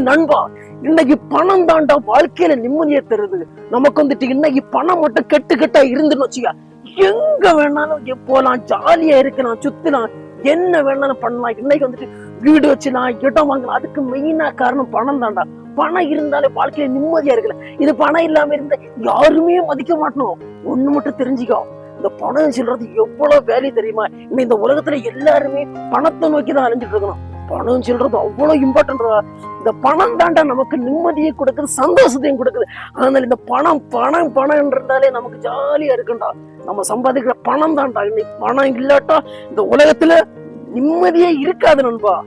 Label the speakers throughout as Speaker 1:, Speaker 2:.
Speaker 1: நண்பா, இன்னைக்கு பணம் தாண்டா வாழ்க்கையில நிம்மதியை தருது. நமக்கு வந்துட்டு இன்னைக்கு பணம் மட்டும் கெட்டா இருந்துன்னு வச்சுக்க, எங்க வேணாலும் போலாம், ஜாலியா இருக்கலாம், சுத்தலாம், என்ன வேணாலும் பண்ணலாம். இன்னைக்கு வந்துட்டு வீடு வச்சுலாம், இடம் வாங்கலாம். அதுக்கு மெயினா காரணம் பணம் தாண்டா. பணம் இருந்தாலே வாழ்க்கையில நிம்மதியா இருக்கல. இது பணம் இல்லாம இருந்தா யாருமே மதிக்க மாட்டோம். ஒண்ணு மட்டும் தெரிஞ்சுக்கோ, இந்த பணம் சொல்றது எவ்வளவு வேலை தெரியுமா? இன்னும் இந்த உலகத்துல எல்லாருமே பணத்தை நோக்கிதான் அலைஞ்சிட்டு இருக்கணும். பணம் சொல்றது அவ்வளவு இம்பார்ட்டன்டா. இந்த பணம் தாண்டா நமக்கு நிம்மதியை கொடுக்குது, சந்தோஷத்தையும் கொடுக்குது. அதனால இந்த பணம் பணம் பணம் இருந்தாலே நமக்கு ஜாலியா இருக்குண்டா. நம்ம சம்பாதிக்கிற பணம் தாண்டா. இன்னைக்கு பணம் இல்லாட்டா இந்த உலகத்துல நிம்மதியே இருக்காது நண்பா.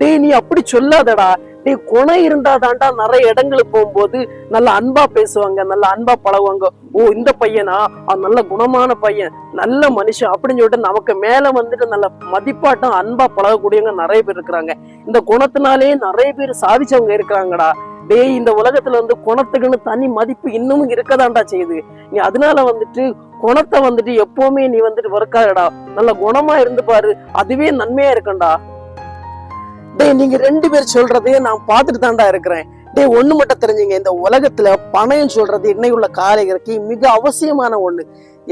Speaker 1: டேய், நீ அப்படி சொல்லாதடா. டேய், குணம் இருந்தா தாண்டா நிறைய இடங்களுக்கு போகும்போது நல்ல அன்பா பேசுவாங்க, நல்ல அன்பா பழகுவாங்க. ஓ, இந்த பையனா நல்ல குணமான பையன், நல்ல மனுஷன் அப்படின்னு சொல்லிட்டு நமக்கு மேல வந்துட்டு நல்ல மதிப்பாட்டம் அன்பா பழகக்கூடியவங்க நிறைய பேர் இருக்கிறாங்க. இந்த குணத்தினாலே நிறைய பேர் சாதிச்சவங்க இருக்கிறாங்கடா. டேய், இந்த உலகத்துல வந்து குணத்துக்குன்னு தனி மதிப்பு இன்னமும் இருக்கதாண்டா செய்யுது. நீ அதனால வந்துட்டு குணத்தை வந்துட்டு எப்பவுமே நீ வந்துட்டு வெறுக்காதடா. நல்ல குணமா இருந்து பாரு, அதுவே நன்மையா இருக்கும்டா. டேய், நீங்க ரெண்டு பேர் சொல்றதையே நான் பார்த்துட்டு தாண்டா இருக்கிறேன். டேய், ஒண்ணு மட்டும் தெரிஞ்சுங்க, இந்த உலகத்துல பணம் சொல்றது இன்னைக்கு உள்ள காலைகளுக்கு மிக அவசியமான ஒண்ணு.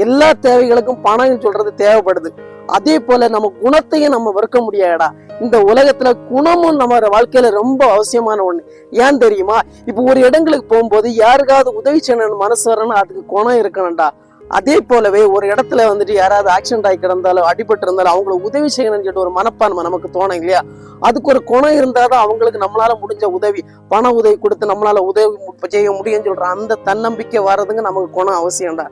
Speaker 1: எல்லா தேவைகளுக்கும் பணம் சொல்றது தேவைப்படுது. அதே போல நம்ம குணத்தையும் நம்ம வெறுக்க முடியாதா. இந்த உலகத்துல குணமும் நம்ம வாழ்க்கையில ரொம்ப அவசியமான ஒண்ணு. ஏன் தெரியுமா? இப்ப ஒரு இடங்களுக்கு போகும்போது யாருக்காவது உதவி செய்யணும் மனசு வரணும்னா அதுக்கு குணம் இருக்கணும்டா. அதே போலவே ஒரு இடத்துல வந்துட்டு யாராவது ஆக்சிடென்ட் ஆகி கிடந்தாலும் அடிபட்டு இருந்தாலும் அவங்கள உதவி செய்யணும்னு சொல்லிட்டு ஒரு மனப்பான்மை நமக்கு தோணும் இல்லையா? அதுக்கு ஒரு குணம் இருந்தாதான் அவங்களுக்கு நம்மளால முடிஞ்ச உதவி, பண உதவி கொடுத்து நம்மளால உதவி செய்ய முடியும்னு சொல்ற அந்த தன்னம்பிக்கை வர்றதுங்க நமக்கு குணம் அவசியம்டா.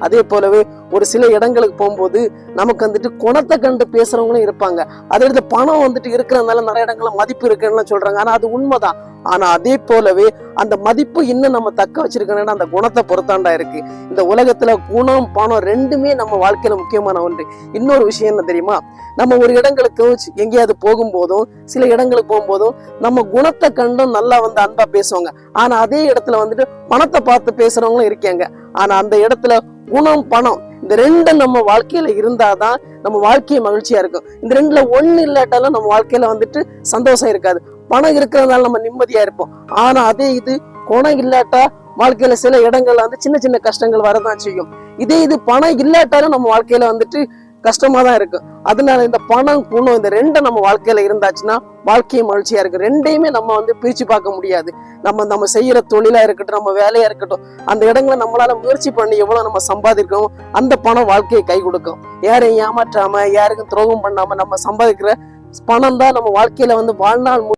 Speaker 1: அதே போலவே ஒரு சில இடங்களுக்கு போகும்போது நமக்கு வந்துட்டு குணத்தை கண்டு பேசுறவங்களும் இருப்பாங்க. அதே இடத்துல பணம் வந்துட்டு இருக்கிறதுனால நிறைய இடங்கள்ல மதிப்பு இருக்குன்னு சொல்றாங்க. ஆனா அது உண்மைதான். ஆனா அதே போலவே அந்த மதிப்பு இன்னும் நம்ம தக்க வச்சிருக்கணும்னா அந்த குணத்தை பொறுத்தாண்டா இருக்கு. இந்த உலகத்துல குணம் பணம் ரெண்டுமே நம்ம வாழ்க்கையில முக்கியமான ஒன்று. இன்னொரு விஷயம் என்ன தெரியுமா? நம்ம ஒரு இடங்களுக்கு எங்கேயாவது போகும்போதும் சில இடங்களுக்கு போகும்போதும் நம்ம குணத்தை கண்டும் நல்லா வந்து அன்பா பேசுவாங்க. ஆனா அதே இடத்துல வந்துட்டு பணத்தை பார்த்து பேசுறவங்களும் இருக்காங்க. ஆனா அந்த இடத்துல குணம் பணம் இந்த ரெண்டும் நம்ம வாழ்க்கையில இருந்தாதான் நம்ம வாழ்க்கையை மகிழ்ச்சியா இருக்கும். இந்த ரெண்டுல ஒண்ணு இல்லாட்டாலும் நம்ம வாழ்க்கையில வந்துட்டு சந்தோஷம் இருக்காது. பணம் இருக்கிறதுனால நம்ம நிம்மதியா இருப்போம். ஆனா அதே இது குணம் இல்லாட்டா வாழ்க்கையில சில இடங்கள்ல வந்து சின்ன சின்ன கஷ்டங்கள் வரதான் செய்யும். இதே இது பணம் இல்லாட்டாலும் நம்ம வாழ்க்கையில வந்துட்டு கஷ்டமா தான் இருக்கு. அதனால இந்த பணம் குணம் இந்த ரெண்டும் நம்ம வாழ்க்கையில இருந்தாச்சுன்னா வாழ்க்கையை மகிழ்ச்சியா இருக்கு. ரெண்டையுமே நம்ம வந்து பிரிச்சு பார்க்க முடியாது. நம்ம செய்யற தொழிலா இருக்கட்டும், நம்ம வேலையா இருக்கட்டும், அந்த இடங்களை நம்மளால முயற்சி பண்ணி எவ்வளவு நம்ம சம்பாதிக்கிறோம் அந்த பணம் வாழ்க்கையை கை கொடுக்கும். யாரையும் ஏமாற்றாம யாருக்கும் துரோகம் பண்ணாம நம்ம சம்பாதிக்கிற பணம் தான் நம்ம வாழ்க்கையில வந்து வாழ்நாள்